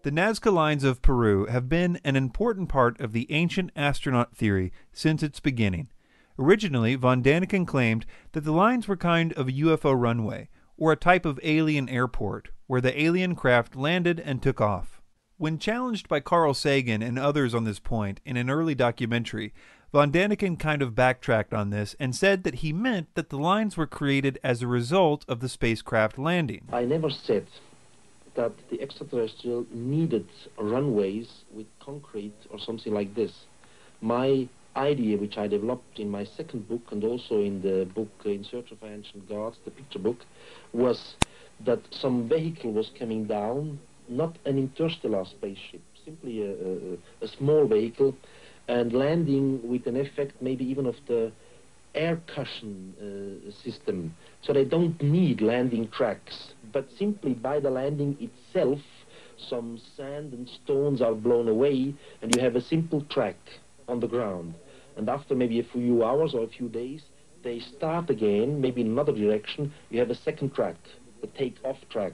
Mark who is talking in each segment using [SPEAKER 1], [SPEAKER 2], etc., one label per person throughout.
[SPEAKER 1] The Nazca lines of Peru have been an important part of the ancient astronaut theory since its beginning. Originally, von Daniken claimed that the lines were kind of a UFO runway, or a type of alien airport, where the alien craft landed and took off. When challenged by Carl Sagan and others on this point in an early documentary, von Daniken kind of backtracked on this and said that he meant that the lines were created as a result of the spacecraft landing.
[SPEAKER 2] I never said that the extraterrestrial needed runways with concrete or something like this. My idea, which I developed in my second book and also in the book In Search of Ancient Gods, the picture book, was that some vehicle was coming down, not an interstellar spaceship, simply a small vehicle, and landing with an effect maybe even of the air cushion system. So they don't need landing tracks, but simply by the landing itself, some sand and stones are blown away, and you have a simple track on the ground. And after maybe a few hours or a few days, they start again, maybe in another direction. You have a second track, the take-off track.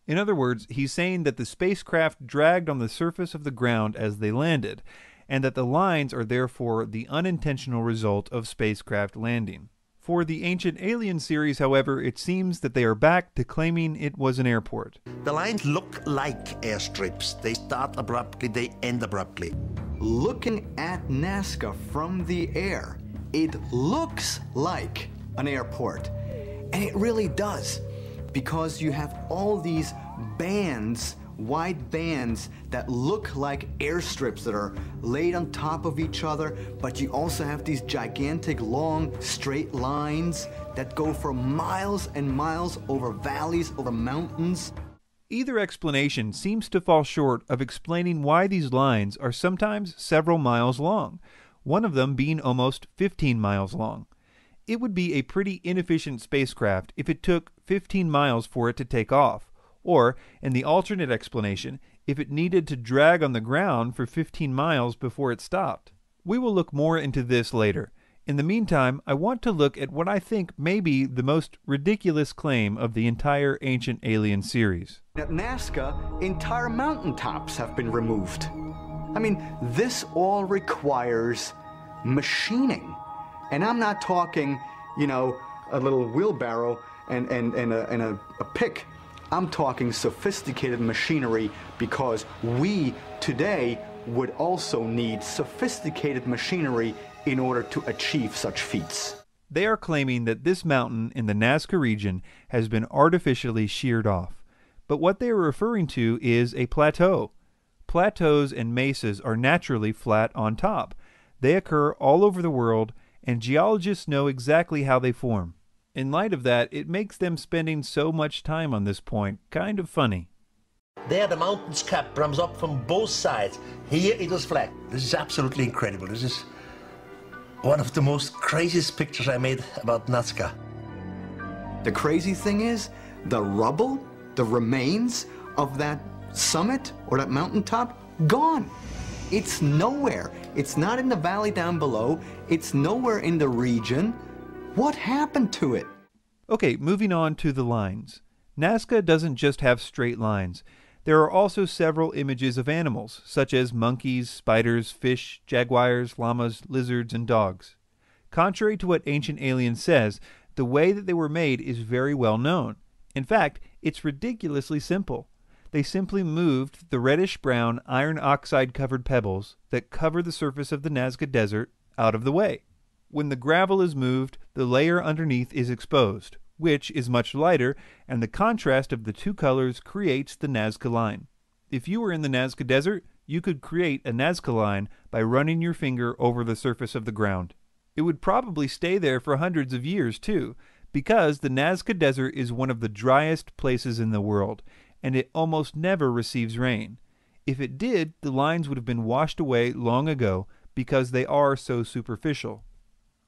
[SPEAKER 1] In other words, he's saying that the spacecraft dragged on the surface of the ground as they landed, and that the lines are therefore the unintentional result of spacecraft landing. For the Ancient Alien series, however, it seems that they are back to claiming it was an airport.
[SPEAKER 3] The lines look like airstrips. They start abruptly, they end abruptly.
[SPEAKER 4] Looking at Nazca from the air, it looks like an airport. And it really does, because you have all these bands, wide bands that look like airstrips that are laid on top of each other, but you also have these gigantic, long, straight lines that go for miles and miles over valleys, over mountains.
[SPEAKER 1] Either explanation seems to fall short of explaining why these lines are sometimes several miles long, one of them being almost 15 miles long. It would be a pretty inefficient spacecraft if it took 15 miles for it to take off, or, in the alternate explanation, if it needed to drag on the ground for 15 miles before it stopped. We will look more into this later. In the meantime, I want to look at what I think may be the most ridiculous claim of the entire Ancient Alien series.
[SPEAKER 4] At Nazca, entire mountaintops have been removed. I mean, this all requires machining. And I'm not talking, you know, a little wheelbarrow and a pick. I'm talking sophisticated machinery, because we today would also need sophisticated machinery in order to achieve such feats.
[SPEAKER 1] They are claiming that this mountain in the Nazca region has been artificially sheared off. But what they are referring to is a plateau. Plateaus and mesas are naturally flat on top. They occur all over the world, and geologists know exactly how they form. In light of that, it makes them spending so much time on this point kind of funny.
[SPEAKER 3] There the mountain's cap runs up from both sides. Here it is flat. This is absolutely incredible. This is one of the most craziest pictures I made about Nazca.
[SPEAKER 4] The crazy thing is, the rubble, the remains of that summit or that mountaintop, gone. It's nowhere. It's not in the valley down below. It's nowhere in the region. What happened to it?
[SPEAKER 1] Okay, moving on to the lines. Nazca doesn't just have straight lines. There are also several images of animals, such as monkeys, spiders, fish, jaguars, llamas, lizards, and dogs. Contrary to what Ancient Alien says, the way that they were made is very well known. In fact, it's ridiculously simple. They simply moved the reddish-brown iron oxide-covered pebbles that cover the surface of the Nazca Desert out of the way. When the gravel is moved, the layer underneath is exposed, which is much lighter, and the contrast of the two colors creates the Nazca line. If you were in the Nazca Desert, you could create a Nazca line by running your finger over the surface of the ground. It would probably stay there for hundreds of years, too, because the Nazca Desert is one of the driest places in the world, and it almost never receives rain. If it did, the lines would have been washed away long ago because they are so superficial.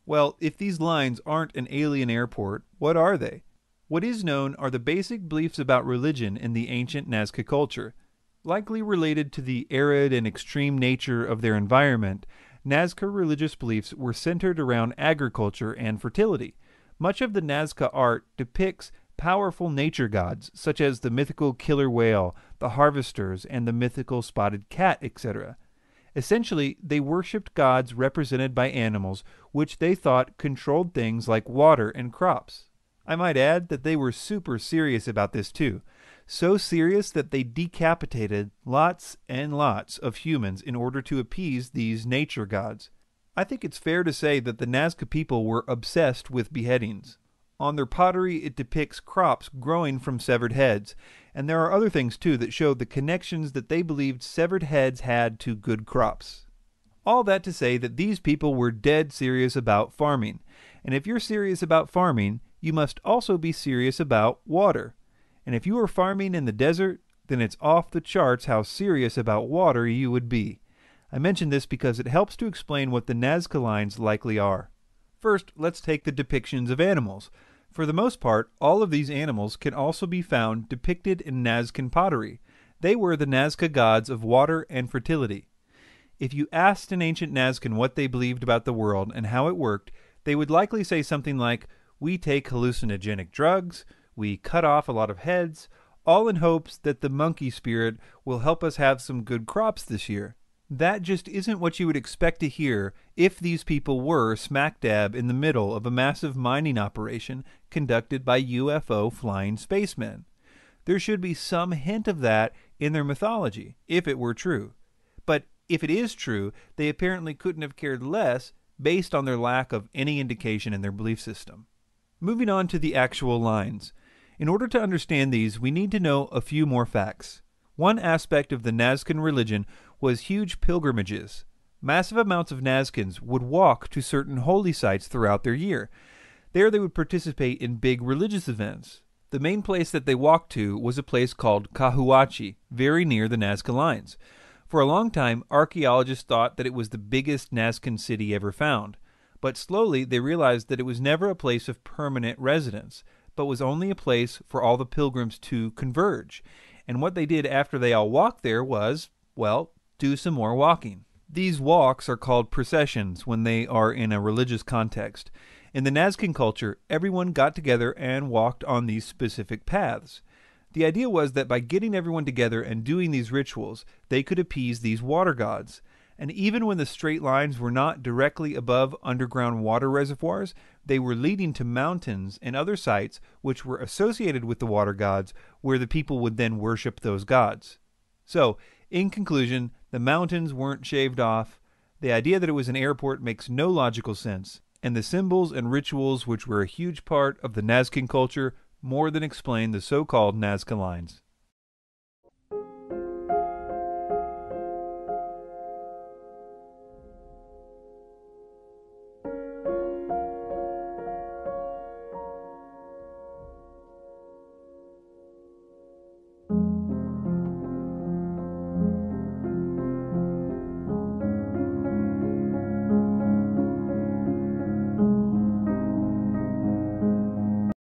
[SPEAKER 1] Well, if these lines aren't an alien airport, what are they? What is known are the basic beliefs about religion in the ancient Nazca culture. Likely related to the arid and extreme nature of their environment, Nazca religious beliefs were centered around agriculture and fertility. Much of the Nazca art depicts powerful nature gods, such as the mythical killer whale, the harvesters, and the mythical spotted cat, etc. Essentially, they worshipped gods represented by animals, which they thought controlled things like water and crops. I might add that they were super serious about this too. So serious that they decapitated lots and lots of humans in order to appease these nature gods. I think it's fair to say that the Nazca people were obsessed with beheadings. On their pottery, it depicts crops growing from severed heads, and there are other things too that show the connections that they believed severed heads had to good crops. All that to say that these people were dead serious about farming, and if you're serious about farming, you must also be serious about water. And if you are farming in the desert, then it's off the charts how serious about water you would be. I mention this because it helps to explain what the Nazca lines likely are. First, let's take the depictions of animals. For the most part, all of these animals can also be found depicted in Nazcan pottery. They were the Nazca gods of water and fertility. If you asked an ancient Nazcan what they believed about the world and how it worked, they would likely say something like, "We take hallucinogenic drugs, we cut off a lot of heads, all in hopes that the monkey spirit will help us have some good crops this year." That just isn't what you would expect to hear if these people were smack dab in the middle of a massive mining operation conducted by UFO flying spacemen. There should be some hint of that in their mythology, if it were true. But if it is true, they apparently couldn't have cared less based on their lack of any indication in their belief system. Moving on to the actual lines. In order to understand these, we need to know a few more facts. One aspect of the Nazcan religion was huge pilgrimages. Massive amounts of Nazcans would walk to certain holy sites throughout their year. There they would participate in big religious events. The main place that they walked to was a place called Cahuachi, very near the Nazca lines. For a long time, archaeologists thought that it was the biggest Nazcan city ever found. But slowly they realized that it was never a place of permanent residence, but was only a place for all the pilgrims to converge. And what they did after they all walked there was, well, do some more walking. These walks are called processions when they are in a religious context. In the Nazcan culture, everyone got together and walked on these specific paths. The idea was that by getting everyone together and doing these rituals, they could appease these water gods. And even when the straight lines were not directly above underground water reservoirs, they were leading to mountains and other sites which were associated with the water gods, where the people would then worship those gods. So, in conclusion, the mountains weren't shaved off, the idea that it was an airport makes no logical sense, and the symbols and rituals which were a huge part of the Nazcan culture more than explain the so-called Nazca lines.